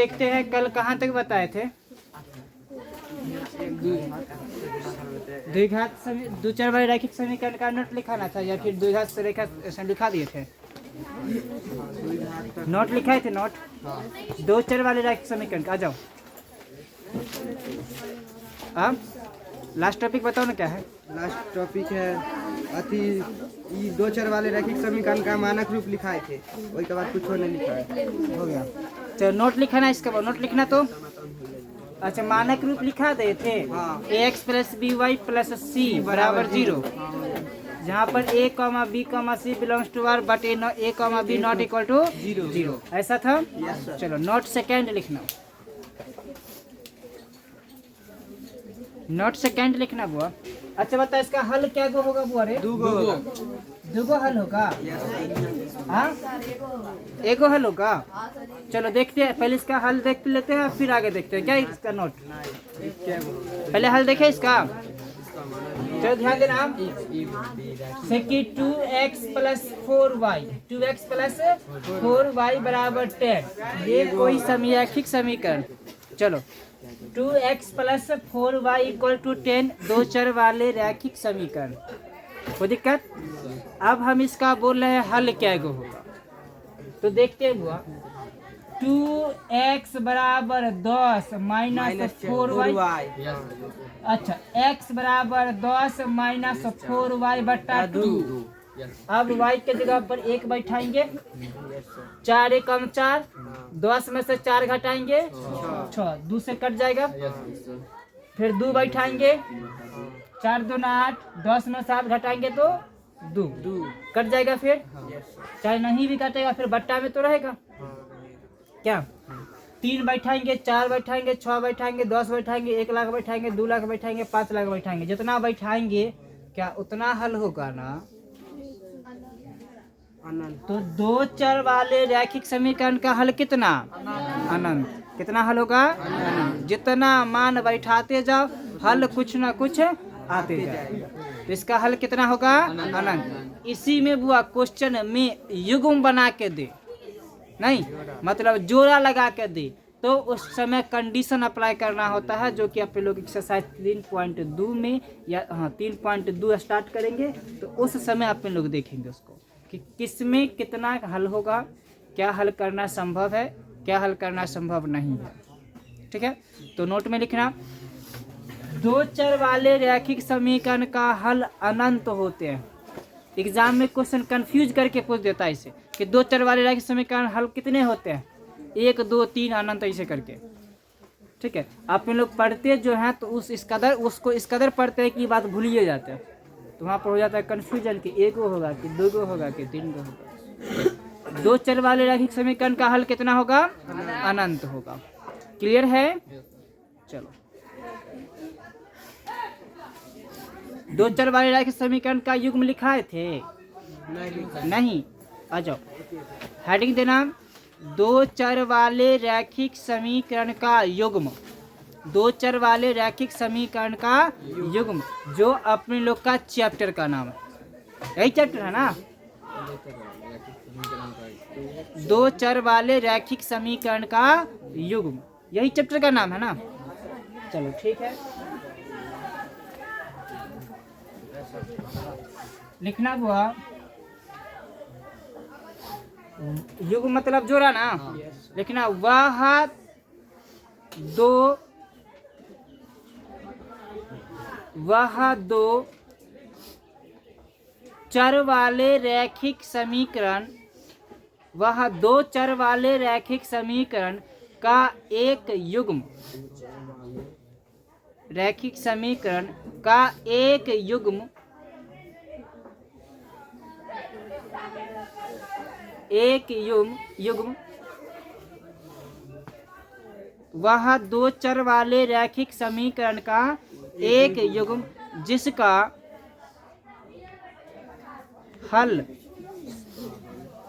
देखते हैं कल कहाँ तक बताए थे। द्विघात दो चर वाले रैखिक समीकरण का नोट लिखाना था या फिर द्विघात से रेखा लिखा दिए थे। नोट लिखाए थे नोट। दो चर वाले रैखिक समीकरण का आ जाओ। अब लास्ट टॉपिक बताओ ना क्या है। लास्ट टॉपिक है दो चर वाले रैखिक समीकरण का मानक रूप लिखाए थे, वही के बाद कुछ नहीं लिखा है। हो गया। चलो नोट लिखाना, इसका बाद नोट लिखना तो अच्छा मानक रूप लिखा दे थे। ax plus B Y plus C बराबर 0, जहाँ पर a comma B comma C belongs to R but a comma B not equal to 0, ऐसा था। चलो नोट सेकेंड लिखना, नोट सेकेंड लिखना बुआ। अच्छा बता इसका हल क्या गो होगा बुआ रे? दुगो हल होगा। हाँ एगो हल होगा। चलो देखते हैं, पहले इसका हल देख लेते हैं फिर आगे देखते हैं क्या इसका नोट। पहले हल देखे इसका। चलो ध्यान देना। Second 2x plus 4y 2x plus 4y बराबर 10, ये कोई समरैखिक समीकरण। चलो 2x plus 4y equal to 10 दो चर वाले रैखिक समीकरण। कोई दिक्कत? अब हम इसका बोल रहे हैं हल क्या गो होगा, तो देखते हुआ 2x बराबर 10 माइनस 4y। अच्छा x बराबर 10 माइनस 4y बटा 2। अब y के जगह पर 1 बैठाएंगे, 4 1 कम 4, 10 में से 4 घटाएंगे 6, 2 से कट जाएगा। फिर 2 बैठाएंगे, 4 2 8, 10 में 7 घटाएंगे तो 2 कट जाएगा। फिर चाहे नहीं भी कटेगा फिर बट्टा में तो रहेगा क्या। 3 बैठाएंगे, 4 बैठाएंगे, 6 बैठाएंगे, 10 बैठाएंगे, 1 लाख बैठाएंगे, 2 लाख बैठाएंगे, 5 लाख बैठाएंगे, जितना बैठाएंगे क्या उतना हल होगा ना। तो दो चर वाले रैखिक समीकरण का हल कितना? अनंत। कितना हल होगा? अनंत। जितना मान बैठाते जाओ हल कुछ ना कुछ आते जाए। तो इसका हल कितना होगा? अनंत। इसी में बुआ क्वेश्चन में युग्म बना के दे, नहीं मतलब जोड़ा लगा के दे, तो उस समय कंडीशन अप्लाई करना होता है, जो कि आप लोग एक्सरसाइज 3.2 में या 3.2 स्टार्ट करेंगे तो उस समय आप लोग देखेंगे उसको कि किस में कितना हल होगा, क्या हल करना संभव है, क्या हल करना संभव नहीं है। ठीक है, तो नोट में लिखना दो चर वाले रैखिक समीकरण का हल अनंत होते हैं। एग्जाम में क्वेश्चन कंफ्यूज करके पूछ देता है इसे कि दो चर वाले रैखिक समीकरण हल कितने होते हैं, 1 2 3 अनंत ऐसे करके। ठीक है, आप लोग पढ़ते जो हैं तो उसको इस कदर पढ़ते हैं कि बात भूलिए जाते हैं, तो वहाँ पर हो जाता है कन्फ्यूजन कि 1 होगा कि 2 होगा कि 3 होगा। दो चर वाले रैखिक समीकरण का हल कितना होगा? अनंत होगा। क्लियर है? चलो दो चर वाले रैखिक समीकरण का युग्म लिखाए थे? नहीं। आ जाओ, हेडिंग देना दो चर वाले रैखिक समीकरण का युग्म। दो चर वाले रैखिक समीकरण का युग्म, जो अपने लोग का चैप्टर का नाम है, यही चैप्टर है ना। दो चर वाले रैखिक समीकरण का युग्म, यही चैप्टर का नाम है ना। चलो ठीक है, लिखना हुआ युग्म मतलब जोड़ा ना। लिखना वह दो चर वाले रैखिक समीकरण, वह दो चर वाले रैखिक समीकरण का एक युग्म, रैखिक समीकरण का एक युग्म, वह दो चर वाले रैखिक समीकरण का एक युग्म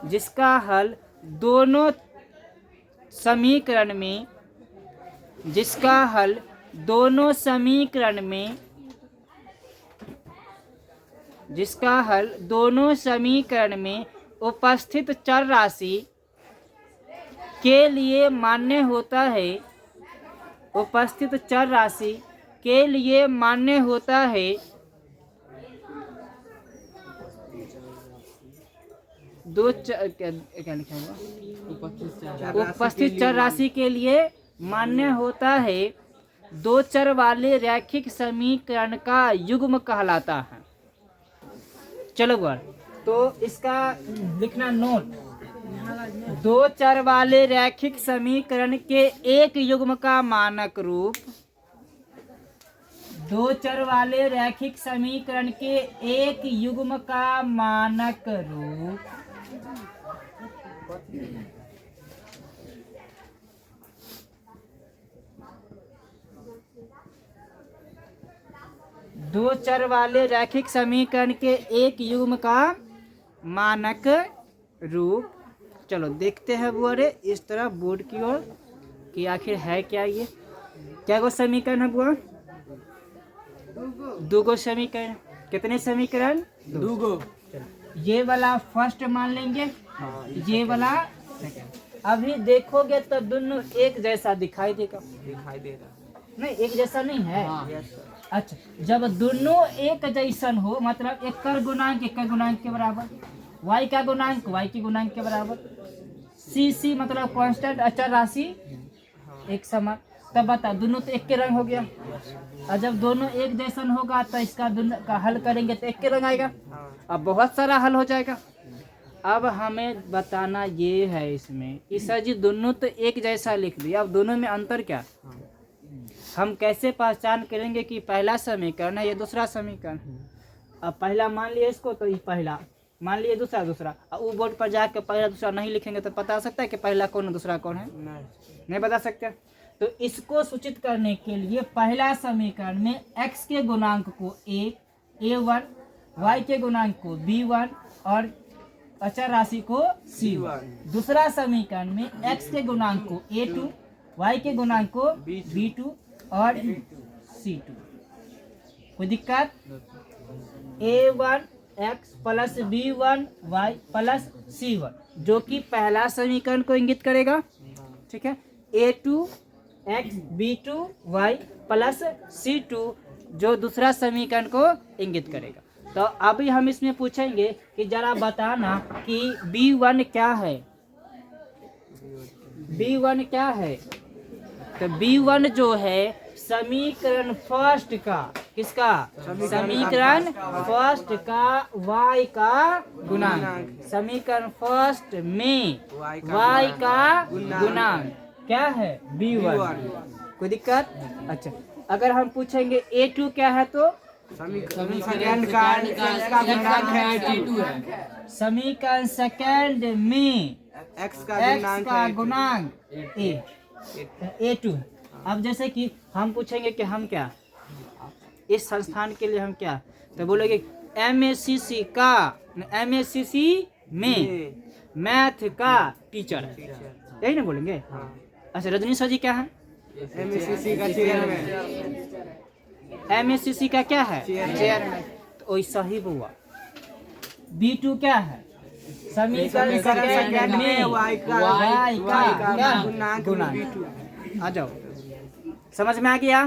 जिसका हल दोनों समीकरण में, जिसका हल दोनों समीकरण में, जिसका हल दोनों समीकरण में उपस्थित चर राशि, के लिए मान्य होता है, उपस्थित चर राशि के लिए मान्य होता है क्या लिखा हुआ, उपस्थित चर राशि के लिए मान्य होता है दो चर वाले रैखिक समीकरण का युग्म कहलाता है। चलो बार तो इसका लिखना नोट, दो चर वाले रैखिक समीकरण के एक युग्म का मानक रूप, दो चर वाले रैखिक समीकरण के एक युग्म का मानक रूप दो चर वाले रैखिक समीकरण के एक युग्म का मानक रूप। चलो देखते हैं बुआ इस तरह बोर्ड की ओर कि आखिर है क्या ये, क्या वो समीकरण है बुआ? दो समीकरण। कितने समीकरण? दूगो। ये वाला फर्स्ट मान लेंगे, ये वाला सेकंड। अभी देखोगे तो दोनों एक जैसा दिखाई देगा, दिखाई दे रहा नहीं एक जैसा नहीं है। Yes sir. अच्छा, जब दोनों एक जैसन हो मतलब एक कर गुणांक एक गुणांक के बराबर, y का गुणांक y के गुणांक के बराबर, c मतलब कांस्टेंट अचर राशि एक समान, तब बता दोनों तो एक के रंग हो गया। और जब दोनों एक जैसन होगा तो इसका दोनों का हल करेंगे तो एक के रंग आएगा। अब बहुत सारा हल हो जाएगा। अब हमें बताना ये है इसमें कि सर जी दोनों तो एक जैसा लिख दिया, अब दोनों में अंतर क्या? हम कैसे पहचान करेंगे कि पहला समीकरण है ये दूसरा समीकरण? अब पहला मान लिया इसको तो ये पहला, मान लिया दूसरा दूसरा, और वो बोर्ड पर जाकर पहला दूसरा नहीं लिखेंगे तो पता सकता है कि पहला कौन है दूसरा कौन है? नहीं बता सकते। तो इसको सूचित करने के लिए पहला समीकरण में x के गुणांक को a1, y के गुणांक को b1 और अचर राशि को c1। दूसरा समीकरण में x के गुणांक को a2, y के गुणांक को b2 और c2। कोई दिक्कत? a1x plus b1y plus c1 जो कि पहला समीकरण को इंगित करेगा, ठीक है। a2x b2y प्लस c2 जो दूसरा समीकरण को इंगित करेगा। तो अभी हम इसमें पूछेंगे कि जरा बताना कि b1 क्या है, b1 क्या है? तो b1 जो है समीकरण फर्स्ट का, किसका? समीकरण फर्स्ट का y का गुणांक, समीकरण फर्स्ट में y का गुणांक क्या है? b1। कोई दिक्कत? अच्छा, अगर हम पूछेंगे a2 क्या है तो समीकरण का गुणांक है a2 है। समीकरण सेकंड में x का गुणांक a2। अब जैसे कि हम पूछेंगे कि हम क्या इस संस्थान के लिए हम क्या, तो बोलेंगे MACC का, MACC में मैथ का टीचर है, यही ना बोलेंगे? अच्छा, रजनी सर जी क्या है? MACC का चेयरमैन। MACC का क्या है? चेयरमैन। तो वैसा ही हुआ। B2 क्या है? समीकरण सेकंड में y का गुणांक। आ जाओ, समझ में आ गया?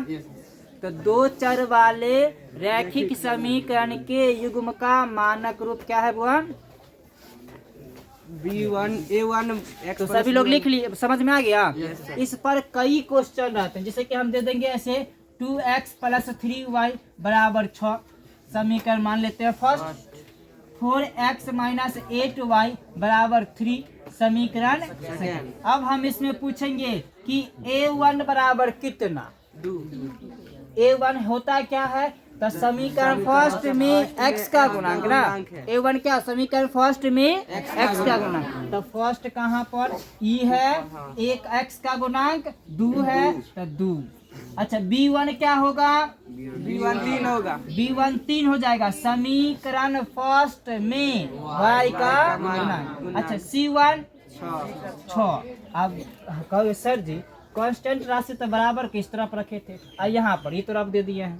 तो दो चर वाले रैखिक समीकरण के युग्म का मानक रूप क्या है बुआ? b1 a1 x। तो सभी लोग लिख लिए, समझ में आ गया? इस पर कई क्वेश्चन रहते हैं, जैसे कि हम दे देंगे ऐसे 2x प्लस 3y बराबर 6 समीकरण मान लेते हैं फर्स्ट, 4x माइनस 8y बराबर 3 समीकरण सेकंड। अब हम इसमें पूछेंगे कि a1 बराबर कितना? a1 होता क्या है? तो समीकरण फर्स्ट में x का गुणांक ना, a1 क्या? समीकरण फर्स्ट में x का गुणांक। तो फर्स्ट कहाँ पर? e है, एक x का गुणांक 2 है तो 2। अच्छा, b1 क्या होगा? b1 3 होगा, b1 3 हो जाएगा समीकरण फर्स्ट में y का गुणांक। अच्छा, c1 6। अब कहो सर जी कांस्टेंट राशि तो बराबर किस तरफ रखे थे, यहाँ पर ये तो आप दे दिए हैं।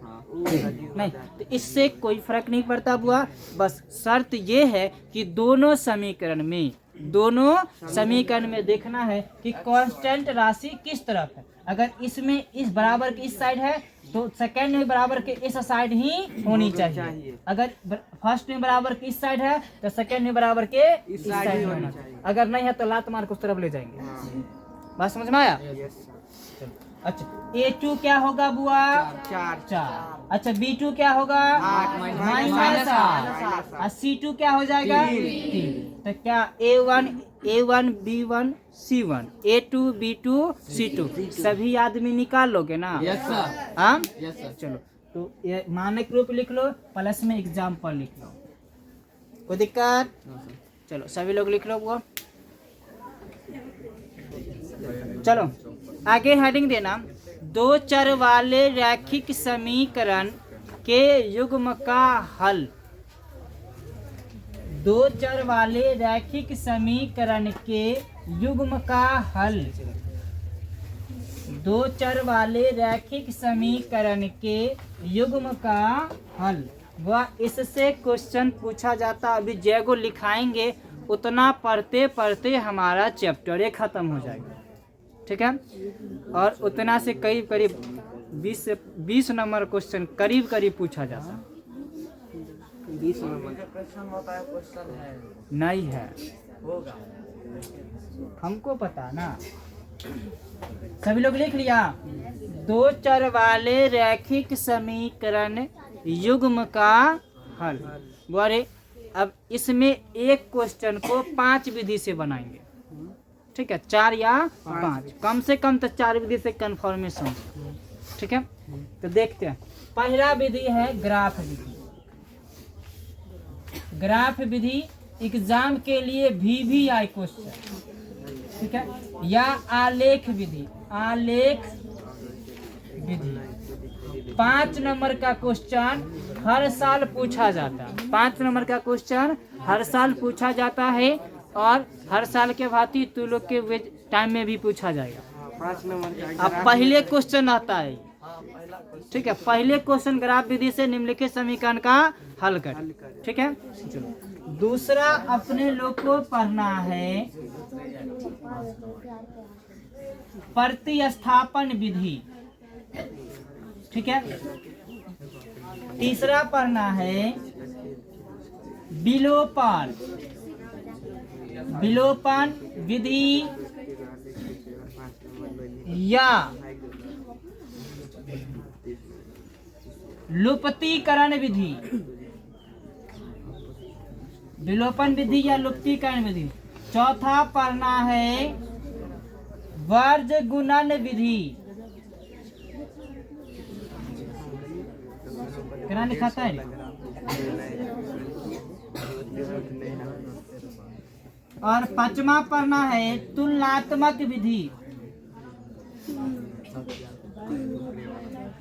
नहीं, तो इससे कोई फर्क नहीं पड़ता बुआ, बस शर्त ये है कि दोनों समीकरण में दोनों समीकरण में देखना है कि कांस्टेंट राशि किस तरफ है। अगर इसमें इस बराबर की इस साइड है तो सेकंड में बराबर के इस साइड ही होनी चाहिए। अगर फर्स्ट में बराबर की इस साइड है तो सेकंड में बराबर के इस साइड होना चाहिए। अगर नहीं है तो लात मार के उस तरफ ले जाएंगे। बात समझ में आया? अच्छा, A2 क्या होगा बुआ? 4। अच्छा, B2 क्या होगा? -8 और C2 क्या हो जाएगा? 3। तो क्या A1 B1 C1 A2 B2 C2 सभी आदमी निकाल लोगे ना? Yes sir. हाँ यस सर। चलो, तो ये मानक रूप लिख लो, प्लस में एग्जाम्पल लिख लो। कोई दिक्कत? चलो सभी लोग लिख लो वो। चलो आगे हेडिंग देना, दो चर वाले रैखिक समीकरण के युग्म का हल। दो चर वाले रैखिक समीकरण के युग्म का हल। दो चर वाले रैखिक समीकरण के युग्म का हल वह इससे क्वेश्चन पूछा जाता। अभी जैगो लिखाएंगे उतना पढ़ते पढ़ते हमारा चैप्टर ही खत्म हो जाएगा, ठीक है। और उतना से करीब करीब 20 से 20 नंबर क्वेश्चन करीब करीब पूछा जाता। 20 नंबर क्वेश्चन होता है, क्वेश्चन है नहीं है, होगा, हमको पता ना। सभी लोग लिख लिया, दो चर वाले रैखिक समीकरण युग्म का हल। बोले अब इसमें एक क्वेश्चन को 5 विधि से बनाएंगे, ठीक है, 4 या 5, कम से कम तो 4 विधि से कन्फर्मेशन, ठीक है। तो देखते हैं, पहला विधि है ग्राफ विधि। ग्राफ विधि एग्जाम के लिए VVI क्वेश्चन, ठीक है, या आलेख विधि। आलेख विधि 5 नंबर का क्वेश्चन हर साल पूछा जाता है। 5 नंबर का क्वेश्चन हर साल पूछा जाता है और हर साल के भांति तू लोग के टाइम में भी पूछा जाएगा। 5 नंबर का अब पहले क्वेश्चन आता है, ठीक है, पहले क्वेश्चन ग्राफ विधि से निम्नलिखित समीकरण का हल कर, ठीक है। चलो दूसरा अपने लोग को पढ़ना है प्रतिस्थापन विधि, ठीक है। तीसरा पढ़ना है विलोपन विधि या लुप्तीकरण विधि। विलोपन विधि या लुप्तीकरण विधि। चौथा पढ़ना है वर्ज गुणन विधि। क्या लिखाता है? और 5वां पढ़ना है तुलनात्मक विधि।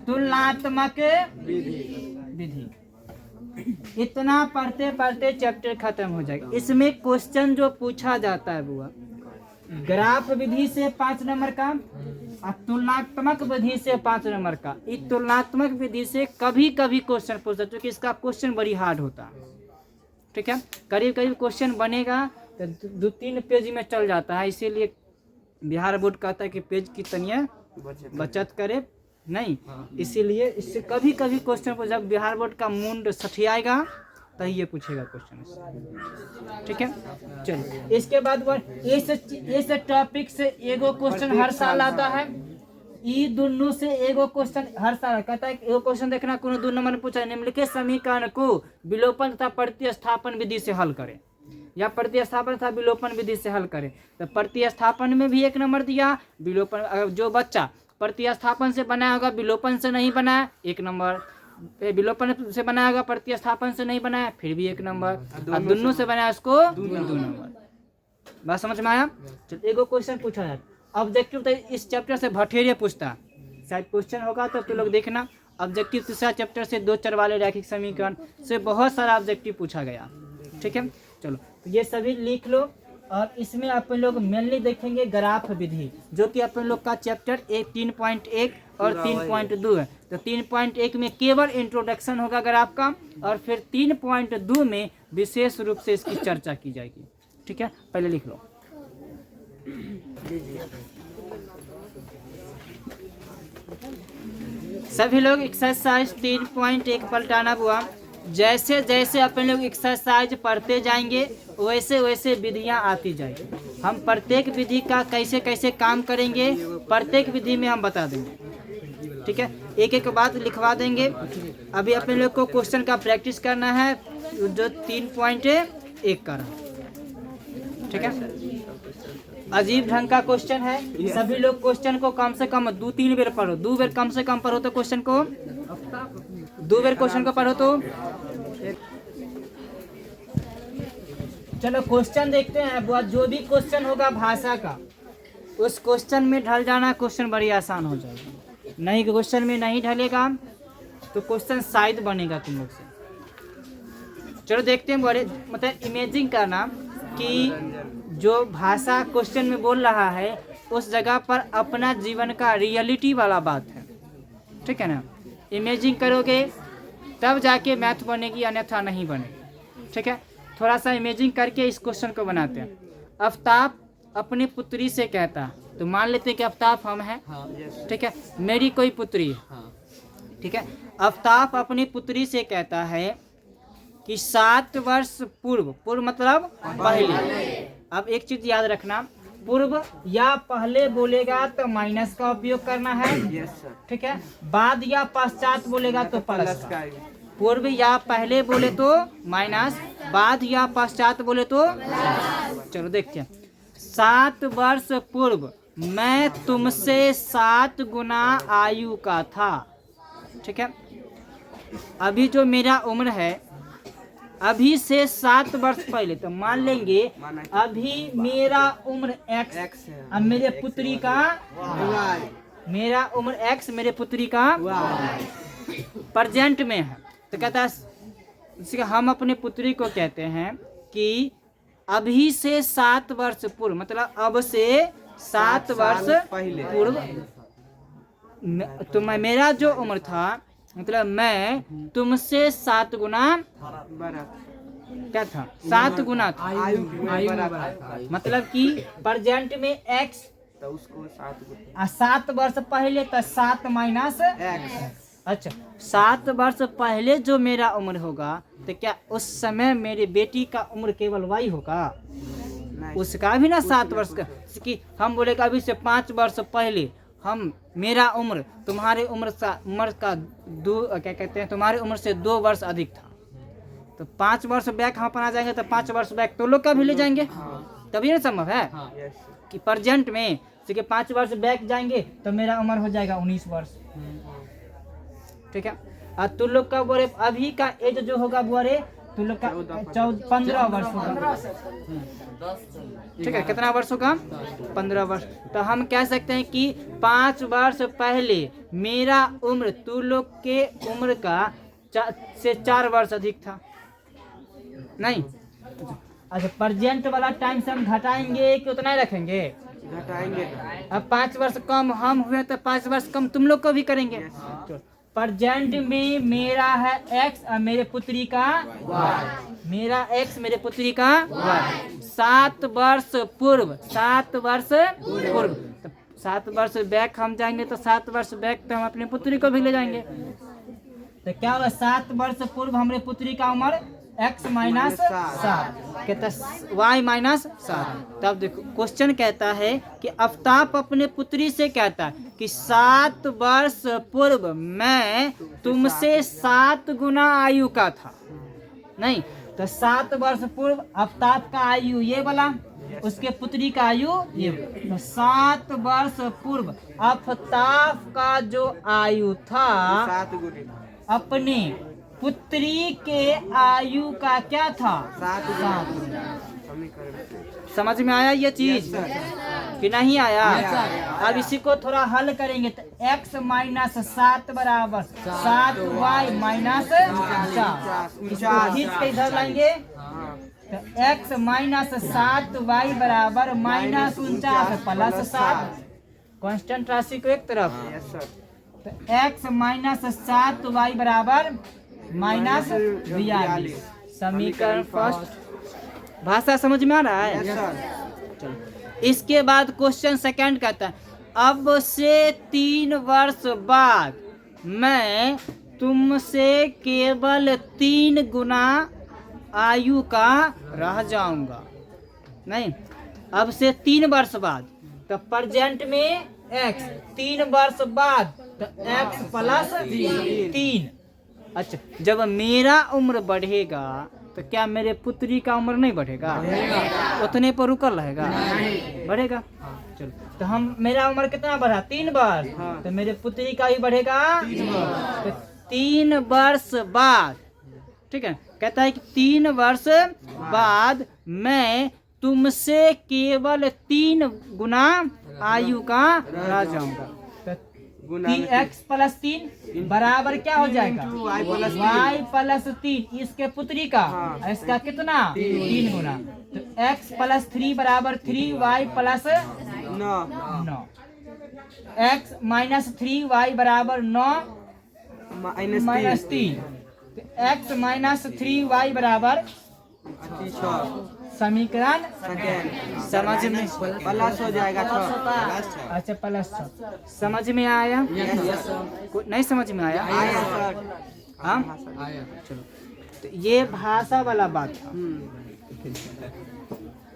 तुलनात्मक विधि। इतना पढ़ते पढ़ते चैप्टर खत्म हो जाएगा। इसमें क्वेश्चन जो पूछा जाता है बुआ, ग्राफ विधि से 5 नंबर का और तुलनात्मक विधि से 5 नंबर का। इस तुलनात्मक विधि से कभी कभी क्वेश्चन पूछ सकते, क्योंकि इसका क्वेश्चन बड़ी हार्ड होता है, ठीक है। करीब करीब क्वेश्चन बनेगा तो 2-3 पेज में चल जाता है। इसीलिए बिहार बोर्ड कहता है कि पेज की तनिया बचत करे नहीं, इसीलिए इससे कभी कभी क्वेश्चन को जब बिहार बोर्ड का मुंड सठियाएगा तभी ये पूछेगा क्वेश्चन, ठीक है। चलिए इसके बाद इस टॉपिक से एगो क्वेश्चन हर साल आता है। ई दोनों से एगो क्वेश्चन हर साल कहता है। एगो क्वेश्चन देखना कोनो 2 नंबर में पूछा है, निम्नलिखित समीकरण को विलोपन तथा प्रतिस्थापन विधि से हल करें, या प्रतिस्थापन तथा विलोपन विधि से हल करें। तो प्रतिस्थापन में भी 1 नंबर दिया, विलोपन जो बच्चा प्रतिस्थापन से बनाया होगा विलोपन से नहीं बनाया 1 नंबर, विलोपन से बनाया होगा प्रतिस्थापन से नहीं बनाया फिर भी 1 नंबर, और दोनों से बनाया उसको 2 नंबर। बात समझ में आया? चलो एगो क्वेश्चन पूछा जाता। ऑब्जेक्टिव तो इस चैप्टर से भटेरिया पूछता, शायद क्वेश्चन होगा तो तुम लोग देखना। ऑब्जेक्टिव तीसरा चैप्टर से 2 चर वाले रैखिक समीकरण से बहुत सारा ऑब्जेक्टिव पूछा गया, ठीक है। चलो तो ये सभी लिख लो। और इसमें अपन लोग मेनली देखेंगे ग्राफ विधि, जो कि अपन लोग का चैप्टर 3.1 और 3.2 है। तो 3.1 में केवल इंट्रोडक्शन होगा ग्राफ का, और फिर 3.2 में विशेष रूप से इसकी चर्चा की जाएगी, ठीक है, पहले लिख लो। सभी लोग एक्सरसाइज 3.1 पलटाना हुआ। जैसे जैसे अपन लोग एक्सरसाइज पढ़ते जाएंगे वैसे वैसे विधियां आती जाएगी। हम प्रत्येक विधि का कैसे कैसे काम करेंगे प्रत्येक विधि में हम बता देंगे। ठीक है, एक एक बात लिखवा देंगे। अभी अपने लोग को क्वेश्चन का प्रैक्टिस करना है जो 3.1 का रहा। ठीक है, अजीब ढंग का क्वेश्चन है। सभी लोग क्वेश्चन को कम से कम 2-3 बार पढ़ो। 2 बार कम से कम पढ़ो तो क्वेश्चन को 2 बार क्वेश्चन को पढ़ो तो। चलो क्वेश्चन देखते हैं। बुआ जो भी क्वेश्चन होगा भाषा का उस क्वेश्चन में ढल जाना, क्वेश्चन बड़ी आसान हो जाएगा। नहीं क्वेश्चन में नहीं ढलेगा तो क्वेश्चन शायद बनेगा तुम लोग से। चलो देखते हैं बड़े मतलब इमेजिंग करना कि जो भाषा क्वेश्चन में बोल रहा है उस जगह पर अपना जीवन का रियलिटी वाला बात है। ठीक है ना, इमेजिंग करोगे तब जाके मैथ बनेगी अन्यथा नहीं बनेगी। ठीक है, थोड़ा सा इमेजिंग करके इस क्वेश्चन को बनाते हैं। आफ्ताब अपनी पुत्री से कहता, तो मान लेते हैं कि आफ्ताब हम हैं। ठीक है, मेरी कोई पुत्री है। ठीक है, आफ्ताब अपनी पुत्री से कहता है कि 7 वर्ष पूर्व मतलब पहले। अब एक चीज याद रखना, पूर्व या पहले बोलेगा तो माइनस का उपयोग करना है। ठीक है, बाद या पश्चात बोलेगा तो प्लस का। पूर्व या पहले बोले तो माइनस, बाद या पश्चात बोले तो। चलो देखते हैं। 7 वर्ष पूर्व मैं तुमसे 7 गुना आयु का था। ठीक है, अभी जो मेरा उम्र है अभी से 7 वर्ष पहले, तो मान लेंगे अभी मेरा उम्र x है। अब मेरे पुत्री का y, मेरा उम्र x मेरे पुत्री का प्रेजेंट में है। तो कहता है हम अपने पुत्री को कहते हैं कि अभी से 7 वर्ष पूर्व मतलब अब से 7 वर्ष पूर्व तो मेरा जो उम्र था मतलब मैं तुमसे 7 गुना क्या था 7 गुना था आयु मतलब कि प्रेजेंट में x तो उसको 7 वर्ष पहले तो 7 माइनस x। अच्छा, 7 वर्ष पहले जो मेरा उम्र होगा तो क्या उस समय मेरी बेटी का उम्र केवल y होगा? उसका भी ना 7 वर्ष का कि हम बोले अभी से 5 वर्ष पहले हम मेरा उम्र तुम्हारे उम्र का 2 क्या कहते हैं तुम्हारे उम्र से 2 वर्ष अधिक था। तो 5 वर्ष बैक हम अपना जाएंगे तो 5 वर्ष बैक तो लोग का भी ले जाएंगे। तभी ना संभव है कि प्रेजेंट में 5 वर्ष बैक जाएंगे तो मेरा उम्र हो जाएगा 19 वर्ष। ठीक है, और तुम लोग का बोले अभी का एज जो होगा बोले तुम लोग का 15 वर्ष होगा। ठीक है, कितना वर्ष होगा? 15 वर्ष। तो हम कह सकते हैं कि 5 वर्ष पहले मेरा उम्र तुम लोग के उम्र का से 4 वर्ष अधिक था। नहीं, अच्छा प्रेजेंट वाला टाइम से हम घटाएंगे कि उतना ही रखेंगे? घटाएंगे। अब 5 वर्ष कम हम हुए तो 5 वर्ष कम तुम लोग को भी करेंगे। प्रेजेंट में मेरा है x और मेरे पुत्री का y। मेरा x मेरे पुत्री का y। 7 वर्ष पूर्व 7 वर्ष पूर्व तो 7 वर्ष बैक हम जाएंगे तो 7 वर्ष बैक तो हम अपनी पुत्री को भी ले जाएंगे। तो क्या होगा 7 वर्ष पूर्व हमारे पुत्री का उम्र x माइनस 7 कहता y माइनस 7। तब देखो क्वेश्चन कहता है कि आफ्ताब अपने पुत्री से कहता है कि 7 वर्ष पूर्व मैं तुमसे 7 गुना आयु का था। नहीं तो 7 वर्ष पूर्व आफ्ताब का आयु ये वाला उसके पुत्री का आयु ये। तो 7 वर्ष पूर्व आफ्ताब का जो आयु था 7 गुना अपने पुत्री के आयु का क्या था 7। समझ में आया ये चीज कि नहीं आया? अब इसी को थोड़ा हल करेंगे तो x माइनस 7 बराबर 7y माइनस 4। इसको खींच के इधर लाएंगे तो x माइनस 7y बराबर माइनस 49 प्लस 7। कांस्टेंट राशि को एक तरफ तो x माइनस 7y बराबर माइनस 42। समीकरण फर्स्ट भाषा समझ में आ रहा है? Yes sir. चलो इसके बाद क्वेश्चन सेकंड कहता है अब से 3 वर्ष बाद मैं तुमसे केवल 3 गुना आयु का रह जाऊंगा। नहीं, अब से 3 वर्ष बाद तो प्रेजेंट में x, 3 वर्ष बाद तो x प्लस 3। अच्छा, जब मेरा उम्र बढ़ेगा तो क्या मेरे पुत्री का उम्र नहीं बढ़ेगा? उतने पर रुकल रहेगा? बढ़ेगा। चलो तो हम, मेरा उम्र कितना बढ़ा? 3 वर्ष। तो मेरे पुत्री का भी बढ़ेगा 3 तो 3 वर्ष बाद, ठीक है, कहता है कि 3 वर्ष बाद मैं तुमसे केवल 3 गुना आयु का रह जाऊंगा। गुना 3x प्लस 3 बराबर क्या हो जाएगा? y प्लस 3 इसके पुत्री का, इसका कितना? 3 गुना। तो x प्लस 3 बराबर 3y plus 9। x minus 3y बराबर 9 माइनस 3। तो x माइनस 3y बराबर समीकरण समझ में प्लस हो जाएगा 6। अच्छा प्लस 6 समझ में आया? नहीं समझ में आया? हाँ चलो, तो ये भाषा वाला बात था।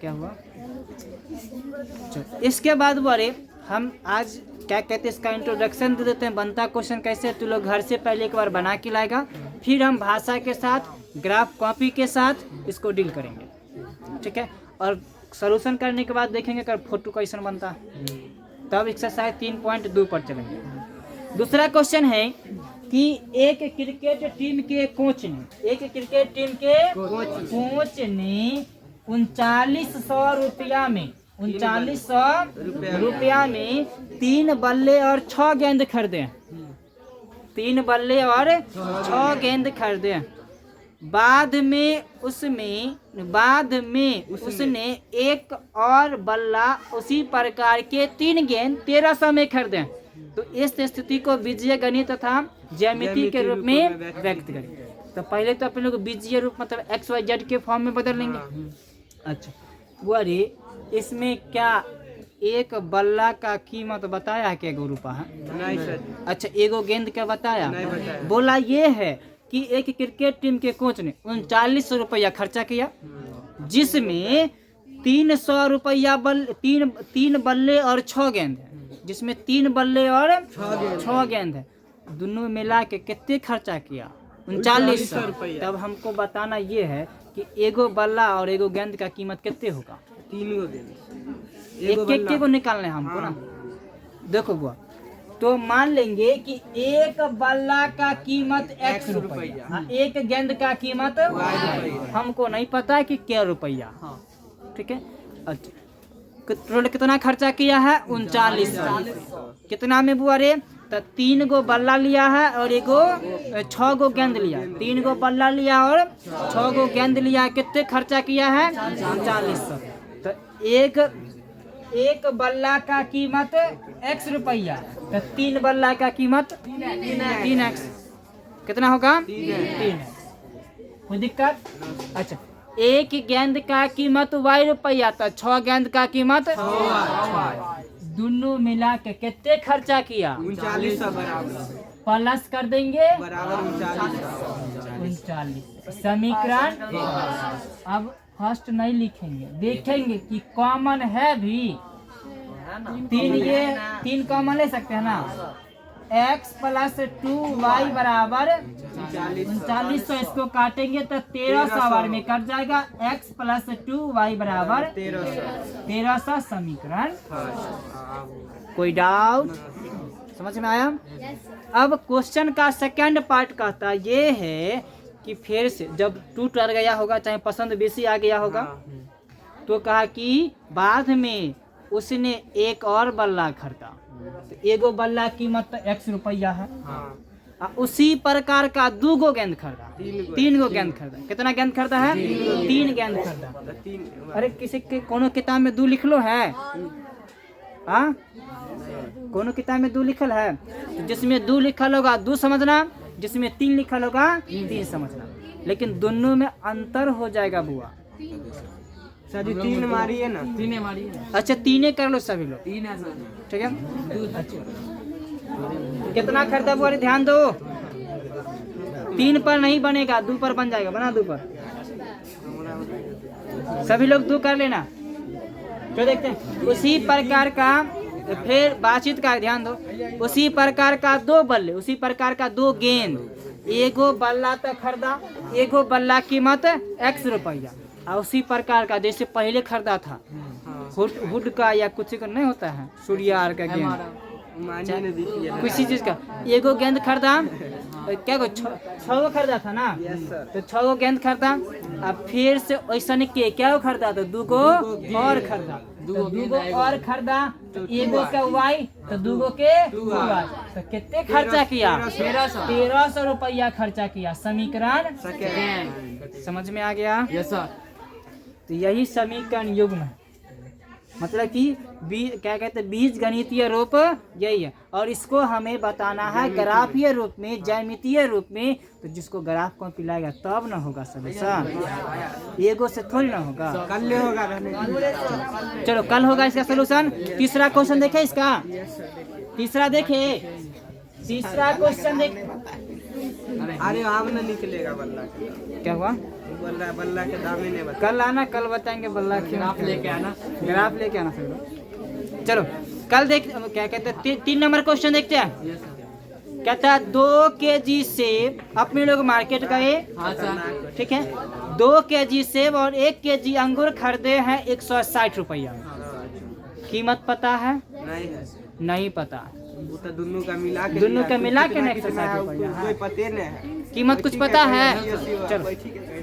क्या हुआ? चलो इसके बाद बोले हम आज क्या कहते हैं, इसका इंट्रोडक्शन दे देते हैं। बनता क्वेश्चन कैसे, तू लोग घर से पहले एक बार बना के लाएगा, फिर हम भाषा के साथ ग्राफ कॉपी के साथ इसको डील करेंगे, ठीक है। और सॉल्यूशन करने के बाद देखेंगे अगर फोटो कैसन बनता है, तब एक्सरसाइज 3.2 पर चलेंगे। दूसरा क्वेश्चन है कि एक क्रिकेट टीम के कोच ने 3900 रुपया में 3 बल्ले और 6 गेंद खरीदे। 3 बल्ले और 6 गेंद खरीदे। बाद में उसने एक और बल्ला उसी प्रकार के 3 गेंद 1300 में खरीदे। तो इस स्थिति को बीजीय गणित तथा ज्यामिति के रूप में व्यक्त करें। तो पहले तो अपन लोग बीजीय रूप मतलब XYZ के फॉर्म में बदल लेंगे। अच्छा वो अरे इसमें क्या एक बल्ला का कीमत बताया है? क्या 1 रुपया है? नहीं सर। अच्छा एगो गेंद का बताया? नहीं बताया। बोला ये है कि एक क्रिकेट टीम के कोच ने 3900 रुपया खर्चा किया, जिसमें 300 रुपया 3 बल्ले और 6 गेंद है, जिसमें 3 बल्ले और 6 गेंद है। दोनों मिला के कितने खर्चा किया? 3900 रुपया। तब हमको बताना ये है कि एगो बल्ला और एगो गेंद का कीमत कितने होगा? 3 गो गेंद, एक को निकालना है हमको ना। देखो बुआ, तो मान लेंगे कि एक बल्ला का कीमत x रुपया, एक गेंद का कीमत हमको नहीं पता है कि क्या रुपया, ठीक है। अच्छा टोटल कितना खर्चा किया है? 3900। कितना में बुआ रे? तो 3 गो बल्ला लिया है और 6 गो गेंद लिया। 3 गो बल्ला लिया और 6 गो गेंद लिया। कितने खर्चा किया है? 3900। तो एक बल्ला का कीमत x रुपया, तो 3 बल्ला का कीमत 3x। कितना होगा? 3x। कोई दिक्कत? अच्छा एक गेंद का कीमत y रुपया, तो 6 गेंद का कीमत 6। दोनों मिला के कितने खर्चा किया? 3900 बराबर प्लस कर देंगे बराबर 3900। समीकरण। अब फर्स्ट नहीं लिखेंगे, देखेंगे कि कॉमन है भी। 3 कॉमन ले सकते हैं ना। x प्लस 2y बराबर 3900। इसको काटेंगे तो 1300 बार में कट जाएगा। x प्लस 2y बराबर 1300 समीकरण। कोई डाउट? समझ में आया? अब क्वेश्चन का सेकंड पार्ट कहता ये है कि फिर से जब टूट गया होगा, चाहे पसंद बेसी आ गया होगा, तो कहा कि बाद में उसने एक और बल्ला खरीदा। तो एगो बल्ला कीमत तो x रुपया है। उसी प्रकार का 2 गो गेंद खरीदा, 3 गो गेंद खरीदा। कितना गेंद खरीदा है? 3 गेंद खरीदा। अरे किसी के कोनो किताब में 2 लिख लो है? हाँ कोनो किताब में 2 लिखल है? तो जिसमें 2 लिखल होगा 2 समझना, जिसमें 3 लिखल होगा 3 समझना। लेकिन दोनों में अंतर हो जाएगा बुआ। सर जी 3 मारी है ना। तीन मारी है। अच्छा तीने कर लो सभी लोग, 3 है सर। ठीक है। अच्छा कितना खरीदा बुआरी ध्यान दो, 3 पर नहीं बनेगा, 2 पर बन जाएगा, बना 2 पर। सभी लोग 2 कर लेना। तो देखते हैं उसी प्रकार का, फिर बातचीत का ध्यान दो। उसी प्रकार का 2 बल्ले, उसी प्रकार का 2 गेंद, एगो बल्ला तो खरीदा, एगो बल्ला कीमत x रुपया। और उसी प्रकार का जैसे पहले खरीदा था हुड का या कुछ का नहीं होता है, सूर्यार का गेंद, मानी ने दी थी। किसी चीज का एगो गेंद खरीदा, क्या को 6 गो खरीदा था ना, यस सर। तो 6 गो गेंद खरीदा। अब फिर से ऐसा नहीं के क्या गो खरीदा, तो 2 गो और खरीदा, तो 2 गो और खरीदा, तो एगो का y, तो 2 गो के 2y, तो कितने खर्चा किया, 1300 रुपया खर्चा किया। समीकरण सेकंड। समझ में आ गया। Yes sir. तो यही समीकरण युग्म है, मतलब कि क्या कहते हैं बीज गणितीय रूप यही है। और इसको हमें बताना है ग्राफीय रूप में, ज्यामितीय रूप में। तो जिसको ग्राफ को पिलाएगा तब ना होगा सलूशन, एगो से थोड़ी ना होगा। कल होगा रहने। चलो कल होगा इसका सलूशन। तीसरा क्वेश्चन देखे इसका, तीसरा देखे, तीसरा क्वेश्चन देख। अरे आम ना निकलेगा बल्ला के। क्या हुआ, बल्ला के दाम ही नहीं बता। कल आना, कल बताएंगे बल्ला की। आप लेके आना। ग्राफ लेके आना सब लोग। चलो कल देख, क्या कहते हैं 3 नंबर क्वेश्चन देखते हैं। Yes sir. कहता है 2 kg सेब, अपने लोग मार्केट गए, हाँ सर। ठीक है, 2 kg सेब और 1 kg अंगूर खरीदे हैं 160 रुपया। कीमत पता है, नहीं है, नहीं पता, वो तो दोनों का मिला के दोनों का मिला के कितना 160 है, रुपया। कोई पते नहीं है। कीमत कुछ पता है। चलो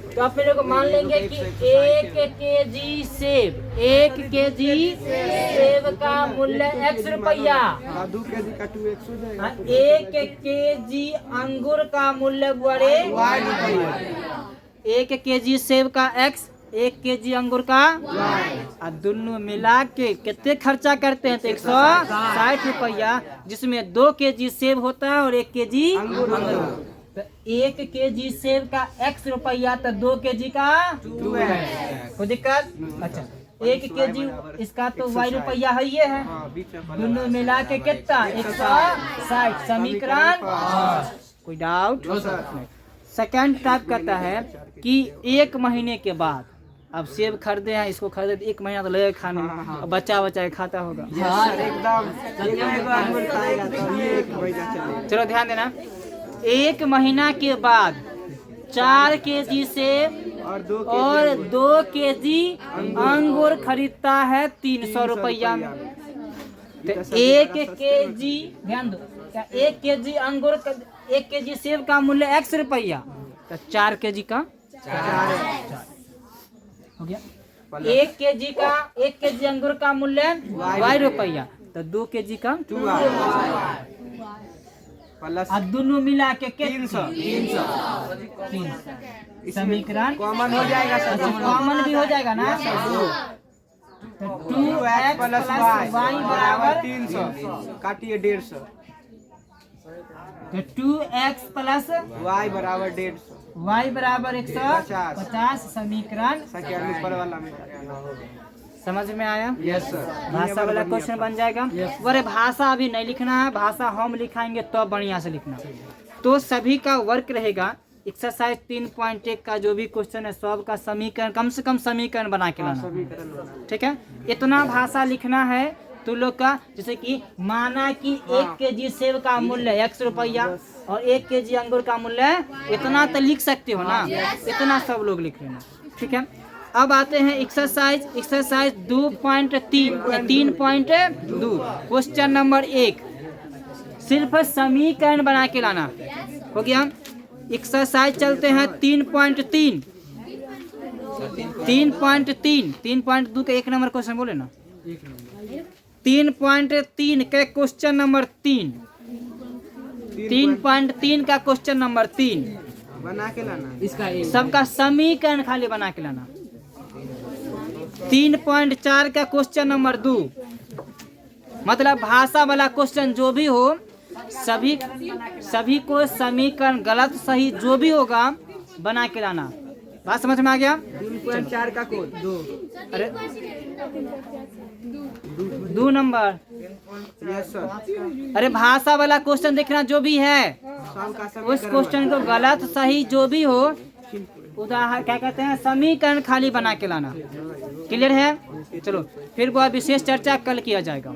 तो आप मेरे को मान लेंगे कि 1 kg सेब, 1 kg सेब का मूल्य x रुपया, 2 केजी का 2x हो जाएगा। 1 kg अंगूर का मूल्य बड़े y रुपया। 1 kg सेब का x, 1 kg अंगूर का और दोनों मिला के कितने खर्चा करते हैं, तो 160 रुपया, जिसमें 2 kg सेब होता है और 1 kg अंगूर। तो 1 kg सेब का x रुपया, तो 2 kg का 2x। कोई दिक्कत? अच्छा 1 kg इसका तो y रुपया है, ये है, हाँ, बीच में बल्ला। दोनों मिला के कितना 160। समीकरण कोई डाउट? सेकंड टाइप करता है कि 1 महीने के बाद, अब सेब खरीदे हैं, इसको खरीदे 1 महीना तो लगेगा खाने में, अब बच्चा के खाता होगा। हाँ, एकदम एक अंगूर खाएगा तो ये 1 महीना चलेगा। चलो ध्यान देना, 1 महीना के बाद 4 kg सेब और 2 kg अंगूर खरीदता है 300 रुपया में। तो 1 kg, ध्यान दो, 1 kg अंगूर, 1 kg सेब का मूल्य x रुपया, तो 4 kg का 4 हो गया। 1 kg का, 1 kg अंगूर का मूल्य y रुपया, तो 2 kg का 2 प्लस अब दोनों मिला के 300। समीकरण कॉमन हो जाएगा सर। कॉमन भी हो जाएगा ना। तो 2x प्लस y बराबर 300 काटिए 150। तो 2x प्लस y बराबर 150। y बराबर 150। समीकरण सेकंड ऊपर वाला में। समझ में आया? Yes sir. भाषा वाला क्वेश्चन बन जाएगा। अरे भाषा अभी नहीं लिखना है, भाषा हम लिखाएंगे तो बढ़िया से लिखना। तो सभी का वर्क रहेगा एक्सरसाइज 3.1 का जो भी क्वेश्चन है सब का समीकरण, कम से कम समीकरण बना के लाना, ठीक है। इतना भाषा लिखना है तो लोग का, जैसे कि माना कि 1 kg सेब का मूल्य x रुपया और 1 kg अंगूर का मूल्य, इतना तो लिख सकते हो ना, इतना सब लोग लिख लेना, ठीक है। अब आते हैं एक्सरसाइज 3.2 क्वेश्चन नंबर 1, सिर्फ समीकरण बना के लाना हो गया। एक्सरसाइज चलते हैं 3.3 3.2 का 1 नंबर क्वेश्चन बोले ना, 3.3 के क्वेश्चन नंबर 3 3.3 का क्वेश्चन नंबर 3 बना के लाना। इसका सबका समीकरण खाली बना के लाना। 3.4 का क्वेश्चन नंबर 2, मतलब भाषा वाला क्वेश्चन जो भी हो सभी को समीकरण गलत सही जो भी होगा बना के लाना। बात समझ में आ गया? 2.4 का कोड 2 अरे 2 नंबर। Yes sir. अरे भाषा वाला क्वेश्चन देखना जो भी है सॉल्व का उस समीकरण क्वेश्चन को गलत सही जो भी हो उदाहरण क्या कहते हैं समीकरण खाली बना के लाना। क्लियर है? चलो फिर वह विशेष चर्चा कल किया जाएगा।